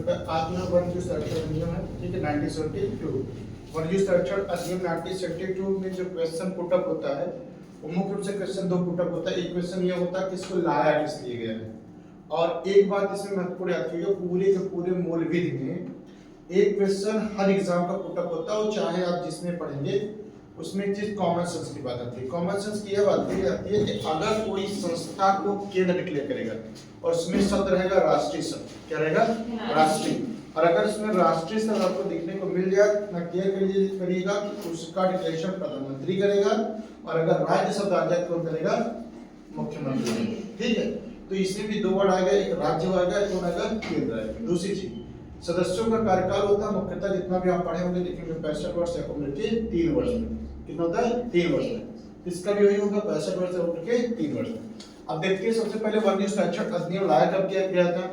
आत्मा वन्य संरक्षण अधिनियम है, ठीक है, 1972। वन्य संरक्षण अधिनियम 1972 में जो क्वेश्चन पुटअप होता है वो मुख्य रूप से क्वेश्चन दो पुटअप होता है। एक क्वेश्चन ये होता है कि इसको लाया किस लिए गया है, और एक बात इसमें महत्वपूर्ण याद रखिएगा, पूरे के पूरे मूल विधि में एक क्वेश्चन हर एग्जाम का पुटअप होता है, और चाहे आप जिसमें पढ़ेंगे उसमें एक चीज कॉमन सेंस की बात आती है। कॉमन सेंस की यह बात आती है कि अगर कोई संस्था को केंद्र डिक्लेयर करेगा और उसमें शब्द रहेगा राष्ट्रीय शब्द, क्या रहेगा, राष्ट्रीय, और अगर उसमें राष्ट्रीय शब्द आपको देखने को मिल जाए ना क्लियर करिएगा कि उसका डिक्लेरेशन प्रधानमंत्री करेगा, और अगर राज्य शब्द आ जाए तो करेगा मुख्यमंत्री, ठीक है। तो इसमें भी दो वर्ड आएगा, एक राज्य आएगा, एक आएगा केंद्र आएगा। दूसरी चीज, सदस्यों का कार्यकाल होता है मुख्यतः जितना भी आप पढ़े होंगे देखेंगे 65 वर्ष से उम्र के 3 वर्ष में, कितना होता है 3 वर्ष में, इसका भी वही होगा 65 वर्ष से उम्र के 3 वर्ष में। अब देखते हैं सबसे पहले वन्य संरक्षण अधिनियम लाया कब गया था,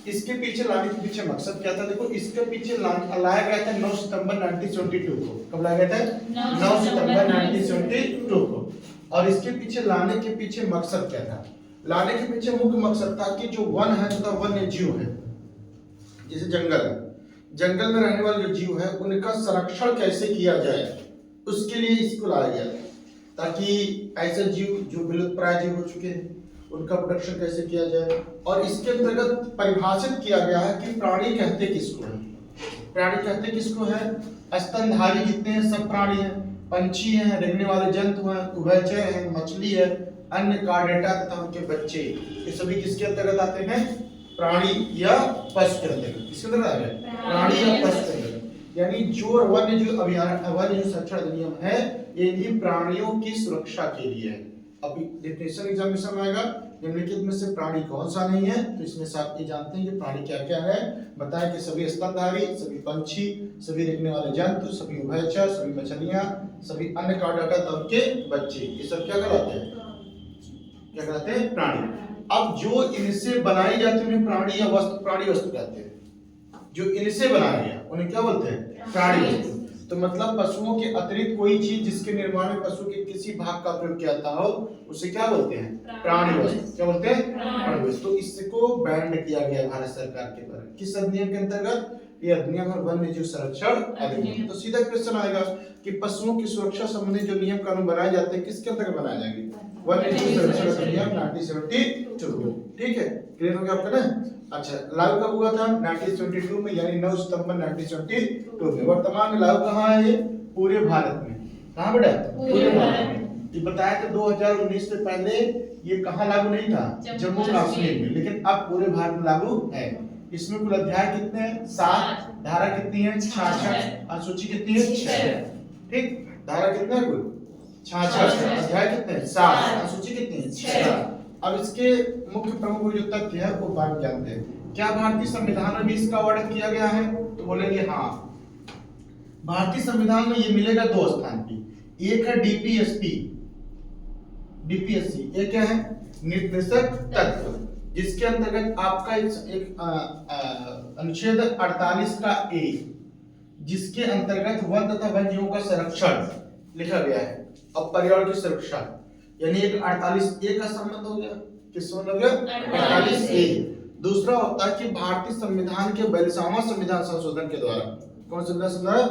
इसके पीछे लाने के पीछे मकसद क्या था। देखो इसके पीछे लाया गया था 9 सितंबर 1972 को। कब लाया गया था, 9 सितंबर 1972 को। और इसके पीछे लाने के पीछे मकसद क्या था, लाने के पीछे मुख्य मकसद था कि जो वन है तथा वन्य जीव है, जैसे जंगल में रहने वाले जो जीव है उनका संरक्षण कैसे किया जाए, उसके लिए इसको लाया गया, ताकि ऐसे जीव जो विलुप्तप्राय जीव हो चुके हैं उनका प्रोटेक्शन कैसे किया जाए। और इसके अंतर्गत परिभाषित किया गया है कि प्राणी कहते किसको है, प्राणी कहते किसको है, स्तनधारी जितने हैं सब प्राणी हैं, पंछी हैं, रेंगने वाले जंतु हैं, उभयचर हैं, मछली है, अन्य कार्डेटा तथा उनके बच्चे, ये सभी किसके अंतर्गत आते हैं, प्राणी या पशु के अंतर्गत। किसके अंतर्गत आ गए, प्राणी या पशु के अंतर्गत। यानी जो वन्य जीव अभियान वन्य जीव संरक्षण अधिनियम है ये इन्हीं प्राणियों की सुरक्षा के लिए है। अभी डेफिनेशन एग्जामिनेशन में आएगा, निम्नलिखित में से प्राणी कौन सा नहीं है, तो इसमें से आप ये जानते हैं कि प्राणी क्या क्या है। बताएं कि सभी स्तनधारी, सभी पंछी, सभी रेंगने वाले जंतु, सभी उभयचर, सभी मछलियां, सभी अन्य कार्डेटा तब के बच्चे, ये सब क्या कहलाते हैं, क्या कहलाते हैं, प्राणी। अब जो इनसे बनाई जाती है प्राणी या वस्तु, प्राणी वस्तु कहते हैं। जो इनसे बनाया गया उन्हें क्या बोलते हैं, प्राणी वस्तु। तो मतलब पशुओं के अतिरिक्त कोई चीज जिसके निर्माण में पशु के किसी भाग का प्रयोग किया जाता हो उसे क्या बोलते हैं, प्राणी वस्तु। क्या बोलते हैं, प्राणी वस्तु। तो इसको बैंड किया गया भारत सरकार के द्वारा, किस अधिनियम के अंतर्गत, ये अधिनियम है वन्य जीव संरक्षण अधिनियम। तो सीधा क्वेश्चन आएगा कि पशुओं की सुरक्षा संबंधी जो नियम कानून बनाए जाते हैं किसके अंतर्गत बनाए जाएंगे, वन्य जीव संरक्षण अधिनियम 1972। ठीक है, क्लियर हो गया आपका ना। अच्छा, लागू कब हुआ था, 1972 में, यानी 9 सितंबर 1972 में। वर्तमान में लागू कहाँ है ये, पूरे भारत में। कहाँ बेटा, पूरे भारत में। ये बताया था 2019 से पहले ये कहाँ लागू नहीं था, जम्मू कश्मीर में, लेकिन अब पूरे भारत में लागू है। इसमें कुल अध्याय कितने हैं, 7, धारा कितनी है, 66, अनुसूची कितनी है, 6। ठीक, धारा कितने है कुल 66, अध्याय कितने हैं, 7, अनुसूची कितनी है, 6। अब इसके मुख्य प्रमुख जो तथ्य है वो बात जानते हैं। क्या भारतीय संविधान में भी इसका वर्णन किया गया है, तो बोलेंगे हाँ। भारतीय संविधान में ये मिलेगा 2 स्थान पे, एक है डीपीएसपी, डीपीएससी, ये क्या है, निर्देशक तत्व, जिसके अंतर्गत आपका एक अनुच्छेद 48 का ए, जिसके अंतर्गत वन तथा वन्य जीवों का संरक्षण लिखा गया है। अब पर्यावरण की सुरक्षा, यानी एक 48A का संबंध हो गया, किस संबंध हो गया, 48A। दूसरा होता है कि भारतीय संविधान के बेलसामा संविधान संशोधन के द्वारा, कौन सा संविधान,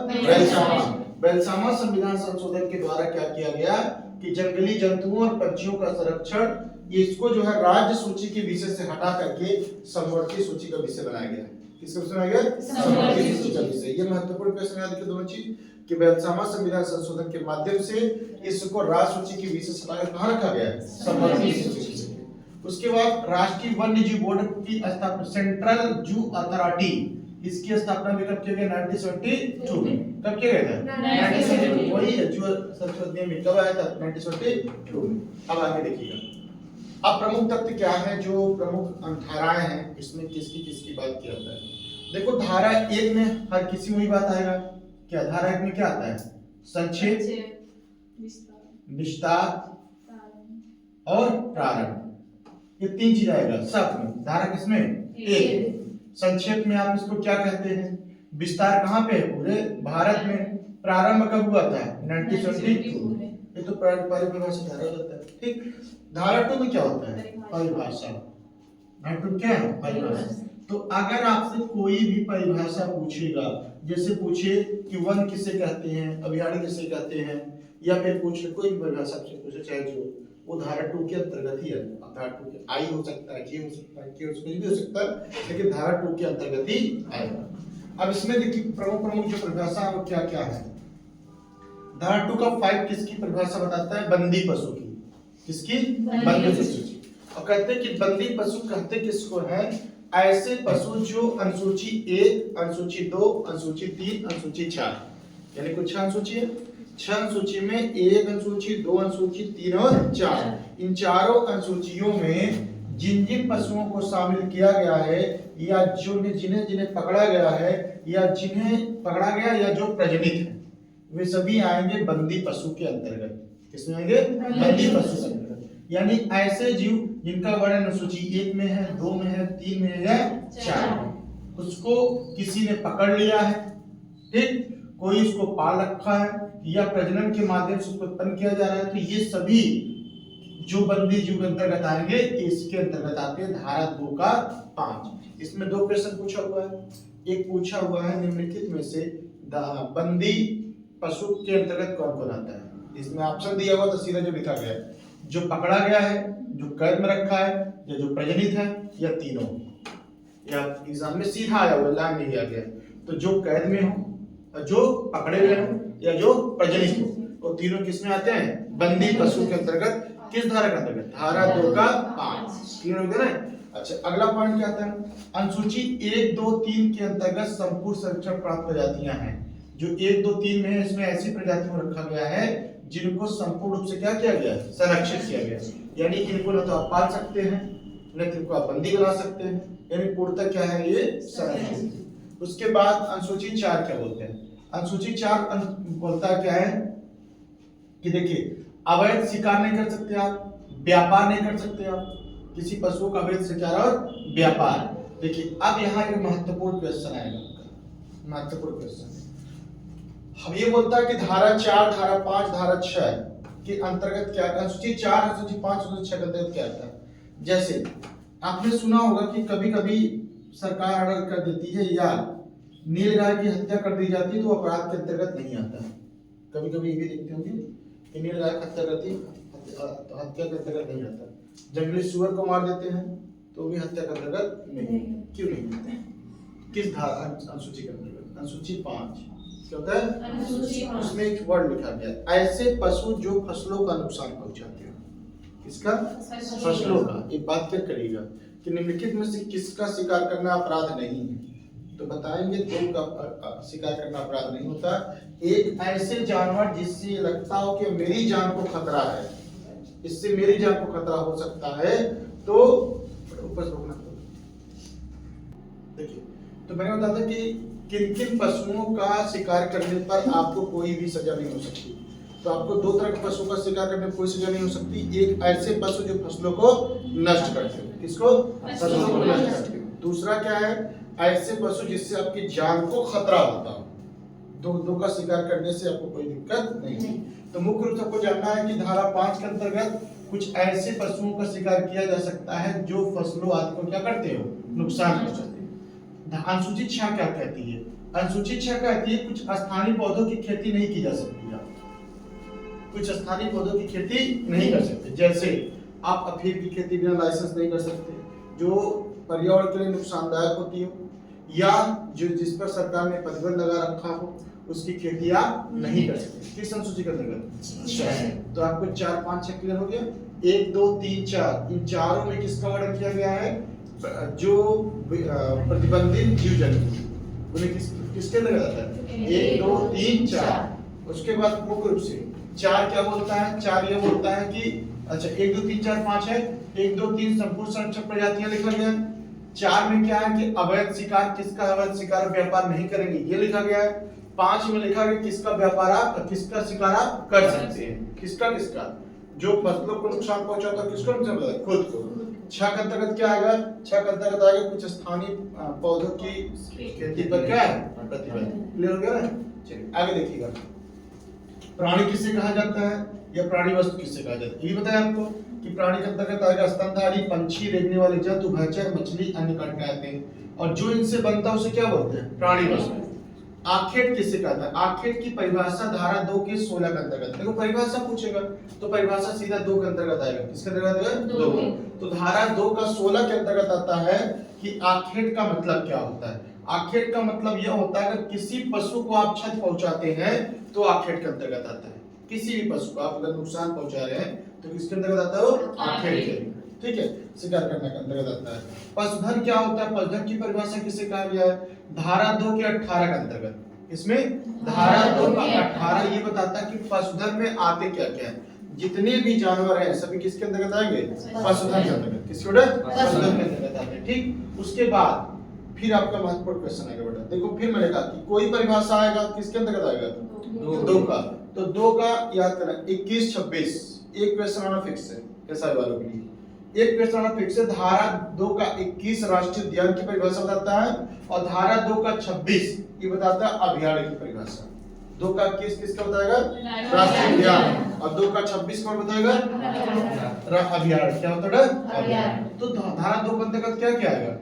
बेलसामा संविधान संशोधन के द्वारा क्या किया गया कि जंगली जंतुओं और पक्षियों का संरक्षण, इसको जो है राज्य सूची के विषय से हटा करके समवर्ती सूची का विषय बनाया गया। किसका विषय बनाया गया, समवर्ती सूची का विषय। ये महत्वपूर्ण प्रश्न याद रखिए दोनों चीज, कि बेलसामा संविधान संशोधन के माध्यम से इसको राज्य सूची की विशेष कहां रखा गया है, समवर्ती सूची से। उसके बाद राष्ट्रीय वन्य जीव बोर्ड की स्थापना, सेंट्रल जू अथॉरिटी, इसकी स्थापना भी कब किया गया, 1972 में। कब किया गया था, 1972। वही है जो संसद में कब आया था, 1972 में। अब आगे देखिएगा, अब प्रमुख तथ्य क्या है, जो प्रमुख धाराएं हैं इसमें किसकी किसकी बात किया जाता है। देखो धारा 1 में हर किसी में ही बात आएगा, क्या धारा 1 में क्या आता है, संक्षेप, विस्तार और प्रारंभ, ये 3 चीज आएगा सब में। धारा किसमें, 1। संक्षेप में आप इसको क्या कहते हैं, विस्तार कहाँ पे है, पूरे भारत में। प्रारंभ कब हुआ था, 1972। ये तो परिभाषा धारा होता है। ठीक, धारा 2 में क्या होता है, परिभाषा। धारा 2 क्या है, परिभाषा। तो अगर आपसे कोई भी परिभाषा पूछेगा, जैसे पूछे कि वन किसे कहते हैं, अभियानी किसे कहते हैं, या फिर पूछे कोई भी परिभाषा आपसे पूछे, चाहे जो वो धारा 2 के अंतर्गत ही है, धारा 2 के आई हो सकता है, जे हो सकता है, के कुछ भी हो सकता है, लेकिन धारा 2 के अंतर्गत ही आएगा। अब इसमें देखिए प्रमुख जो परिभाषा है वो क्या क्या है। धारा 2 का 5 किसकी परिभाषा बताता है? बंदी पशु की। किसकी? बंदी पशु की। और कहते हैं कि बंदी पशु कहते किसको है? ऐसे पशु जो अनुसूची 1, अनुसूची 2, अनुसूची 3, अनुसूची 4, यानी कुछ 6 अनुसूची है। 6 अनुसूची में 1 अनुसूची, 2 अनुसूची, 3 और 4, इन चारों अनुसूचियों में जिन जिन पशुओं को शामिल किया गया है, या जो जिन्हें जिन्हें पकड़ा गया है, या जिन्हें पकड़ा गया या जो प्रजनित है, वे सभी आएंगे बंदी पशु के अंतर्गत। किसमें आएंगे? बंदी पशु के अंतर्गत। यानी ऐसे जीव जिनका वर्णन अनुसूची 1 में है, 2 में है, 3 में है या 4 में, उसको किसी ने पकड़ लिया है, ठीक, कोई उसको पाल रखा है, या प्रजनन के माध्यम से उसको उत्पन्न किया जा रहा है, तो ये सभी जो बंदी जीव के अंतर्गत आएंगे, इसके अंतर्गत आते हैं धारा 2 का 5। इसमें 2 प्रश्न पूछा हुआ है। एक पूछा हुआ है निम्नलिखित में से बंदी पशु के अंतर्गत कौन कौन आता है। इसमें ऑप्शन दिया हुआ तो सीधा जो लिखा गया है, जो पकड़ा गया है, जो कैद में रखा है, या जो प्रजनित है, या तीनों, या एग्जाम में सीधा आया हुआ लाइन नहीं दिया गया, तो जो कैद में हो, जो पकड़े गए हो, या जो प्रजनित हो, वो तीनों किसमें आते हैं? बंदी पशु के अंतर्गत। किस धारा के अंतर्गत? धारा 2 का 5। क्लियर हो गया ना? अच्छा, अगला पॉइंट क्या आता है? अनुसूची 1, 2, 3 के अंतर्गत संपूर्ण संरक्षण प्राप्त प्रजातियां हैं। जो 1, 2, 3 में है, इसमें ऐसी प्रजातियों को रखा गया है जिनको संपूर्ण रूप से क्या किया गया है? संरक्षित किया गया है। यानी इनको न तो आप पाल सकते हैं, न इनको आप बंदी बना सकते हैं, यानी पूर्णतः क्या है? ये संरक्षित। उसके बाद अनुसूची 4 क्या बोलते हैं? अनुसूची 4 बोलता क्या है कि देखिए, अवैध शिकार नहीं कर सकते आप, व्यापार नहीं कर सकते आप, किसी पशु का अवैध शिकार और व्यापार। देखिए अब यहाँ एक महत्वपूर्ण क्वेश्चन आएगा, महत्वपूर्ण क्वेश्चन। हम ये बोलता है कि धारा 4, धारा 5, धारा 6 के अंतर्गत क्या, अनुसूची 4, अनुसूची 5, अनुसूची 6 के अंतर्गत क्या आता है? जैसे आपने सुना होगा कि कभी कभी सरकार ऑर्डर कर देती है या नीलगाय की हत्या कर दी जाती है, तो अपराध के अंतर्गत नहीं आता है। कभी कभी ये भी देखते होंगे कि नीलगाय की हत्या करती, हत्या के अंतर्गत नहीं आता। जंगली सुअर को मार देते हैं तो भी हत्या के अंतर्गत नहीं। क्यों नहीं होता? किस धारा अनुसूची के अंतर्गत? अनुसूची 5 क्या होता है? अनुसूची 5 उसमें एक वर्ड लिखा गया, ऐसे पशु जो फसलों का नुकसान पहुंचाते हैं। किसका? फसलों का। एक बात क्या करेगा कि निम्नलिखित में से किसका शिकार करना अपराध नहीं है? तो बताएंगे 2 का शिकार करना अपराध नहीं होता। एक ऐसे जानवर जिससे लगता हो कि मेरी जान को खतरा है, इससे मेरी जान को खतरा हो सकता है, तो ऊपर से रोकना। देखिए, तो मैंने बताया था कि किन किन पशुओं का शिकार करने पर आपको कोई भी सजा नहीं हो सकती। तो आपको 2 तरह के पशुओं का शिकार करने पर कोई सजा नहीं हो सकती। एक ऐसे पशु जो फसलों को नष्ट करते हो, किसको? फसलों को नष्ट करते हो। दूसरा क्या है? ऐसे पशु जिससे आपकी जान को खतरा होता हो। दो का शिकार करने से आपको कोई दिक्कत नहीं है। तो मुख्य रूप से आपको जानना है कि धारा 5 के अंतर्गत कुछ ऐसे पशुओं का शिकार किया जा सकता है जो फसलों आदि को क्या करते हो? नुकसान पहुंचाते हैं। अनुसूची 6 क्या कहती है? अनुसूची 6 कहती है कुछ स्थानीय पौधों की खेती नहीं की जा सकती है। कुछ स्थानीय पौधों की खेती नहीं कर सकते। जैसे आप अफीम की खेती बिना लाइसेंस नहीं कर सकते, जो पर्यावरण के लिए नुकसानदायक होती हो, या जो जिस पर सरकार ने प्रतिबंध लगा रखा हो, उसकी खेती आप नहीं कर सकते। किस अनुसूची के अंतर्गत? तो आपको 4, 5, 6 क्लियर हो गया। 1, 2, 3, 4, इन चारों में किसका वर्णन किया गया है? जो प्रतिबंधित जीव जंतु, उन्हें किसके अंतर्गत आता है? 1, 2, 3, 4। उसके बाद मुख्य रूप से 4 क्या बोलता है? 4 ये बोलता है कि अच्छा 1, 2, 3, 4, 5 है। 1, 2, 3 संपूर्ण संरक्षण प्रजातियां लिखा गया है। 4 में क्या है कि अवैध शिकार, किसका अवैध शिकार व्यापार नहीं करेंगे, ये लिखा गया है। 5 में लिखा गया किसका व्यापार आप, किसका शिकार आप कर सकते हैं। किसका? जो फसलों को नुकसान पहुंचाता है, किसको नुकसान पहुंचाता है? खुद को। 6 के अंतर्गत क्या आएगा? 6 के अंतर्गत आएगा कुछ स्थानीय पौधों की खेती पर क्या है? प्रतिबंध। क्लियर हो गया ना? चलिए आगे देखिएगा। प्राणी किसे कहा जाता है या प्राणी वस्तु किसे कहा जाता है, ये बताया आपको। कि प्राणी के अंतर्गत आएगा स्तनधारी, पंछी, रेंगने वाले जंतु, भयचर, मछली, अन्य काटने आते हैं। और जो इनसे बनता है उसे क्या बोलते हैं? प्राणी वस्तु। आखेट किसे कहता है? आखेट की परिभाषा धारा 2 के 16 के अंतर्गत। देखो परिभाषा पूछेगा तो परिभाषा सीधा 2 के अंतर्गत आएगा। किसके अंतर्गत आएगा? 2 के। तो धारा 2 का 16 के अंतर्गत आता है कि आखेट का मतलब क्या होता है। आखेट का मतलब यह होता है अगर किसी पशु को आप क्षति पहुंचाते हैं तो आखेट के अंतर्गत आता है। किसी भी पशु को आप अगर नुकसान पहुंचा रहे हैं तो किसके अंतर्गत आता है? वो आखेट के। ठीक है, शिकार करने के अंतर्गत आता है। पशुधन क्या होता है? पशुधन की परिभाषा किसे कहा गया है? धारा 2 के 18 के अंतर्गत। इसमें धारा 2 का 18 ये बताता है कि पशुधन में आते क्या क्या है। जितने भी जानवर हैं सभी किसके अंतर्गत आएंगे? पशुधन के अंतर्गत। किसके अंतर्गत? पशुधन के अंतर्गत आते हैं। ठीक, उसके बाद फिर आपका महत्वपूर्ण क्वेश्चन आएगा बेटा। देखो फिर मैंने कहा कि कोई परिभाषा आएगा किसके अंतर्गत आएगा? 2 का। तो 2 का याद करना 21 26 एक क्वेश्चन आना फिक्स है एसआई वालों के लिए। एक क्वेश्चन आना फिक्स है। धारा 2 का 21 राष्ट्रीय उद्यान की परिभाषा बताता है और धारा 2 का 26 ये बताता है अभयारण्य की परिभाषा। 2 का 21 किसका बताएगा? राष्ट्रीय उद्यान। और 2 का 26 कौन बताएगा? अभयारण्य। क्या होता है? अभयारण्य। तो धारा 2 के अंतर्गत क्या क्या आएगा?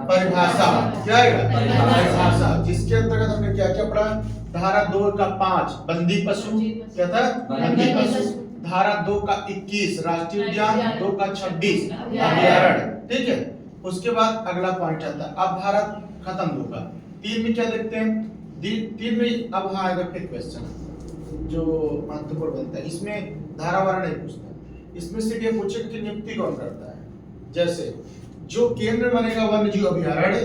परिभाषा। क्या आएगा? परिभाषा। जिसके अंतर्गत हमने क्या क्या पढ़ा? धारा 2 का 5 बंदी पशु क्या था? बंदी पशु। धारा 2 का 21 राष्ट्रीय उद्यान, 2 का 26 अभयारण्य। ठीक है, उसके बाद अगला पॉइंट आता है। अब धारा खत्म 2 का। 3 में क्या देखते हैं? 3 में अब आएगा फिर क्वेश्चन जो महत्वपूर्ण बनता है। इसमें धारा वारा नहीं पूछता, इसमें सिर्फ ये पूछे कि नियुक्ति कौन करता है। जैसे जो केंद्र बनेगा वन्य जीव अभयारण्य,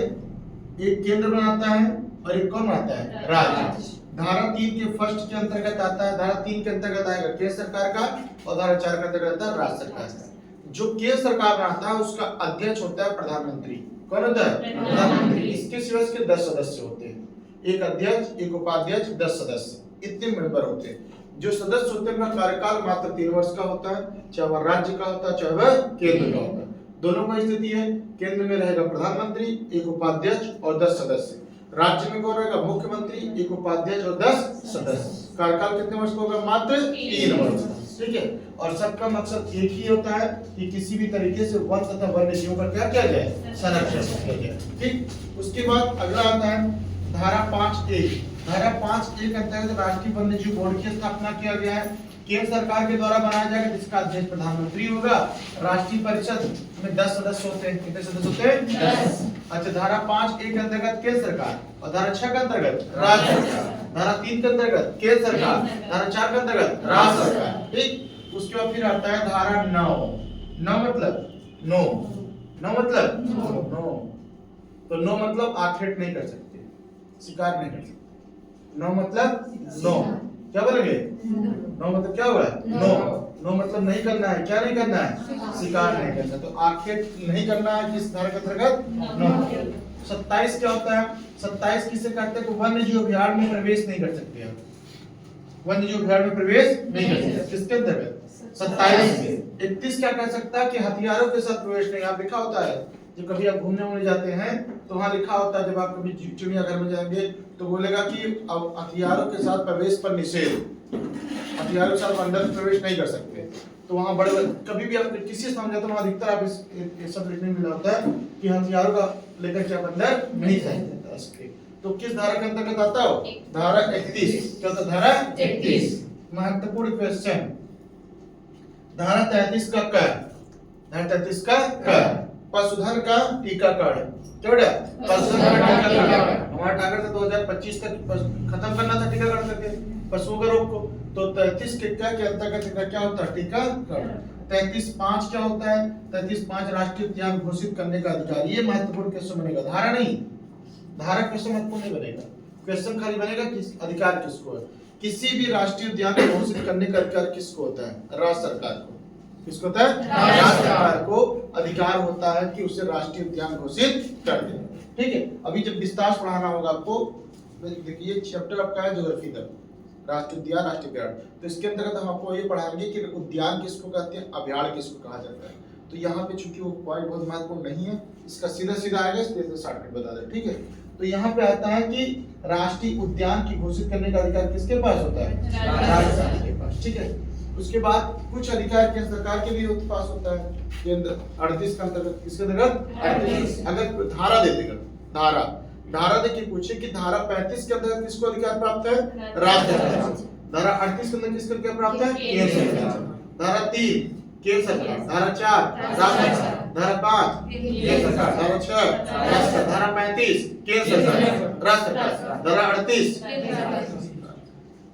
एक केंद्र बनाता है और एक कौन बनाता है? राज्य। धारा 3 के फर्स्ट के अंतर्गत आता है। धारा 3 के अंतर्गत आएगा केंद्र सरकार का और धारा 4 के अंतर्गत आता है राज्य सरकार का। जो केंद्र सरकार बनाता है उसका अध्यक्ष होता है प्रधानमंत्री। कौन होता है? प्रधानमंत्री। इसके सिवा इसके 10 सदस्य होते हैं। एक अध्यक्ष, एक उपाध्यक्ष, 10 सदस्य, इतने मेंबर होते हैं। जो सदस्य होते हैं उनका कार्यकाल मात्र 3 वर्ष का होता है, चाहे वह राज्य का होता है चाहे वह केंद्र का होता है। दोनों का स्थिति है, केंद्र में रहेगा प्रधानमंत्री, एक उपाध्यक्ष और 10 सदस्य। राज्य में कौन रहेगा? मुख्यमंत्री, एक उपाध्यक्ष और 10 सदस्य। कार्यकाल कितने वर्ष का होगा? मात्र 3 वर्ष। ठीक है, और सबका मकसद एक ही होता है कि किसी भी तरीके से वन तथा वन्य जीवों का क्या किया जाए? संरक्षण किया जाए। ठीक, उसके बाद अगला आता है धारा 5(1). धारा 5(1) के अंतर्गत राष्ट्रीय वन्य जीव बोर्ड की स्थापना किया गया है। केंद्र सरकार के द्वारा बनाया जाएगा जिसका अध्यक्ष प्रधानमंत्री होगा। राष्ट्रीय परिषद में 10 सदस्य होते हैं। कितने सदस्य होते हैं? 10। अच्छा, धारा 5(1) के अंतर्गत केंद्र सरकार और धारा 6 के अंतर्गत राज्य सरकार, धारा 3 के अंतर्गत केंद्र सरकार, धारा 4 के अंतर्गत राज्य सरकार। ठीक, उसके बाद फिर आता है धारा 9। 9 मतलब नो। 9 मतलब नो। तो 9 मतलब आखेट नहीं कर सकते, शिकार नहीं कर सकते। 9 मतलब नो। क्या बोलेंगे? 9 मतलब क्या हुआ? नो। 9 मतलब नहीं करना है। क्या नहीं करना है? शिकार नहीं करना। तो आखेट नहीं करना है किस धारा के अंतर्गत? 9। 27 क्या होता है? 27 किसे कहते हैं? वन्य जीव अभयारण्य में प्रवेश नहीं कर सकते आप। वन्य जीव अभयारण्य में प्रवेश नहीं कर सकते। किसके अंतर्गत? 27 में। 31 क्या कह सकता है कि हथियारों के साथ प्रवेश नहीं। आप लिखा होता है जब कभी आप घूमने जाते हैं तो वहां लिखा होता है, जब आप कभी चिड़ियाघर में जाएंगे तो बोलेगा कि अब हथियारों के साथ प्रवेश पर निषेध। हथियारों के साथ अंदर प्रवेश नहीं कर सकते। तो वहां बड़े कभी भी आप किसी स्थान जाते हैं वहां अधिकतर आप इस सब लिखने में मिला होता है कि हथियारों का लेकर के आप अंदर नहीं जाएंगे। तो किस धारा के अंतर्गत आता है? धारा 31। क्या होता है? धारा 31। महत्वपूर्ण क्वेश्चन धारा 33 का क। धारा 33 का क पशुधन का टीकाकरण। क्या बेटा? पशुधन का टीकाकरण। हमारा टारगेट था 2025 तक खत्म करना था टीकाकरण करके पशुओं के रोग को। तो 33 के क्या के अंतर्गत क्या होता है? टीकाकरण। 33(5) क्या होता है? 33(5) राष्ट्रीय उद्यान घोषित करने का अधिकार। ये महत्वपूर्ण क्वेश्चन बनेगा, धारा नहीं। धारा क्वेश्चन महत्वपूर्ण नहीं बनेगा, क्वेश्चन खाली बनेगा किस अधिकार किसको है। किसी भी राष्ट्रीय उद्यान को घोषित करने का अधिकार किसको होता है? राज्य सरकार को। किसको होता है? राज्य सरकार को अधिकार होता है कि उसे राष्ट्रीय उद्यान घोषित कर दे। ठीक है, अभी जब विस्तार से पढ़ाना होगा आपको, देखिए चैप्टर आपका है ज्योग्राफी का, राष्ट्रीय उद्यान, राष्ट्रीय अभयारण्य। तो इसके अंतर्गत हम आपको ये पढ़ाएंगे कि उद्यान किसको कहते हैं, अभयारण्य किसको कहा जाता है। तो यहाँ पे चूंकि वो पॉइंट बहुत महत्वपूर्ण नहीं है, इसका सीधा सीधा आएगा, इसलिए शॉर्टकट बता दें। ठीक है, तो यहाँ पे आता है कि राष्ट्रीय उद्यान की घोषित करने का अधिकार किसके पास होता है? राज्य सरकार के पास। ठीक है, उसके बाद कुछ अधिकार केंद्र सरकार के भी पास होता है। केंद्र 38 के अंतर्गत, किसके अंतर्गत 38। अगर धारा दे देगा, धारा देखिए पूछे कि धारा 35 के अंतर्गत किसको अधिकार प्राप्त है? राज्य सरकार। धारा 38 के अंदर किसको अधिकार प्राप्त है? केंद्र सरकार। धारा 3 केंद्र सरकार। धारा 4 राज्य सरकार। धारा 5 केंद्र सरकार। धारा 6 राज्य सरकार। धारा 35 केंद्र सरकार राज्य सरकार। धारा 38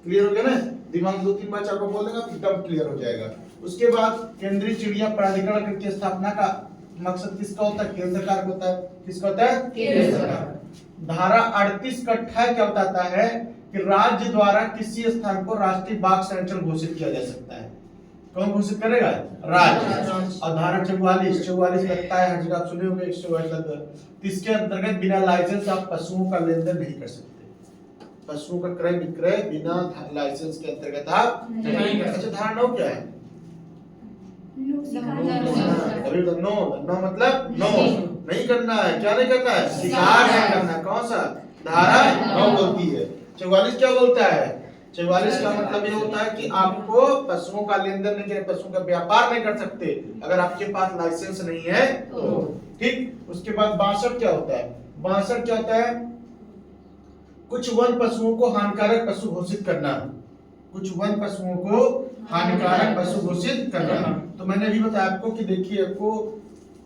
क्लियर हो गया ना? दिमाग 2-3 बार आपको बोल देगा एकदम क्लियर हो जाएगा। उसके बाद केंद्रीय चिड़िया प्राधिकरण की स्थापना का मकसद किसका होता है? केंद्र सरकार का होता है। किसका होता है? केंद्र सरकार। धारा 38 का 6 क्या बताता है कि राज्य द्वारा किसी स्थान को राष्ट्रीय बाघ संरक्षण घोषित किया जा सकता है। कौन घोषित करेगा? राज्य। और धारा 44 लगता है हर जगह आप सुने होंगे, 144 लगता है। इसके अंतर्गत बिना लाइसेंस आप पशुओं का लेन देन नहीं कर सकते। पशुओं का क्रय विक्रय बिना लाइसेंस के अंतर्गत आप नहीं कर सकते। धारा 9 क्या है? नो मतलब नो नहीं करना है। क्या नहीं करना है? शिकार नहीं करना है। कौन सा? धारा 9 बोलती है। 44 क्या बोलता है? 44 का मतलब ये होता है कि आपको पशुओं का लेन देन नहीं कर, पशुओं का व्यापार नहीं कर सकते अगर आपके पास लाइसेंस नहीं है तो। ठीक। उसके बाद 62 क्या होता है? 62 क्या होता है? कुछ वन पशुओं को हानिकारक पशु घोषित करना। कुछ वन पशुओं को हानिकारक पशु घोषित करना। तो मैंने अभी बताया आपको कि देखिए आपको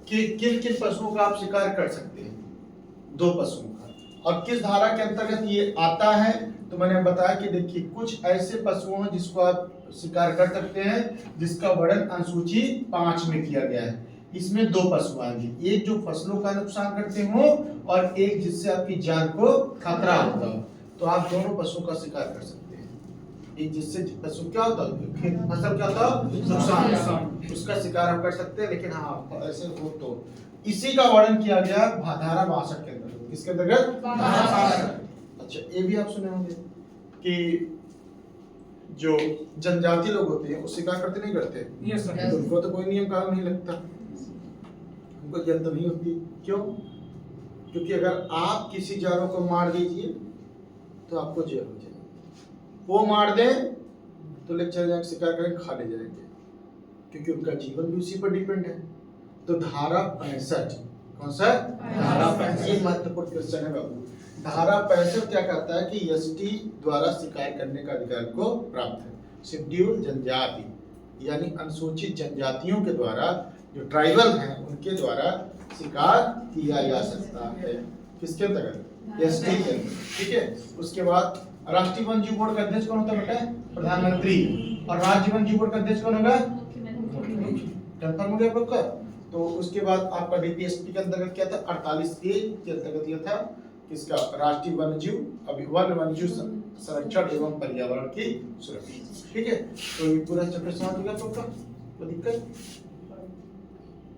कि किन किन पशुओं का आप शिकार कर सकते हैं? 2 पशुओं का। और किस धारा के अंतर्गत ये आता है? तो मैंने बताया कि देखिए कुछ ऐसे पशु हैं जिसको आप शिकार कर सकते हैं जिसका वर्णन अनुसूची 5 में किया गया है। इसमें 2 पशु आएंगे, एक जो फसलों का नुकसान करते हो और एक जिससे आपकी जान को खतरा होता हो। तो आप दोनों पशुओं का शिकार कर सकते हैं। एक जिससे पशु क्या होता है? फसल क्या होता है? नुकसान, उसका शिकार आप कर सकते हैं। लेकिन हाँ ऐसे हो तो इसी का वर्णन किया गया धारा 62 के अंतर्गत। किसके अंतर्गत? 62। अच्छा ये भी आप सुने होंगे कि जो जनजाति लोग होते हैं वो शिकार करते नहीं करते? Yes sir. उनको तो कोई नियम कानून नहीं लगता, उनको जल्द नहीं होती। क्यों? क्योंकि अगर आप किसी जानवर को मार दीजिए तो आपको जेल हो जाएगी। वो मार दे तो ले चले जाएंगे शिकार करके खा ले जाएंगे, क्योंकि उनका जीवन भी उसी पर डिपेंड है। तो धारा 65 कौन सा? धारा 65। ये महत्वपूर्ण क्वेश्चन है बाबू। धारा 65 क्या कहता है कि एसटी द्वारा शिकार करने का अधिकार को प्राप्त है। शेड्यूल जनजाति यानी अनुसूचित जनजातियों के द्वारा, जो ट्राइबल हैं उनके द्वारा शिकार किया जा सकता है। किसके अंतर्गत? एसटी के अंतर्गत। ठीक है। उसके बाद राष्ट्रीय वन जीव बोर्ड का अध्यक्ष कौन होता है बेटा? प्रधानमंत्री। और राज्य वन जीव बोर्ड का अध्यक्ष कौन होगा? कंफर्म हो गया आपका? तो उसके बाद आपका डीपीएसपी के अंतर्गत क्या था? 48A के अंतर्गत यह था किसका? राष्ट्रीय वन्यजीव संरक्षण एवं पर्यावरण की सुरक्षा। ठीक है। तो ये पूरा चैप्टर समझ गया आपका? कोई दिक्कत?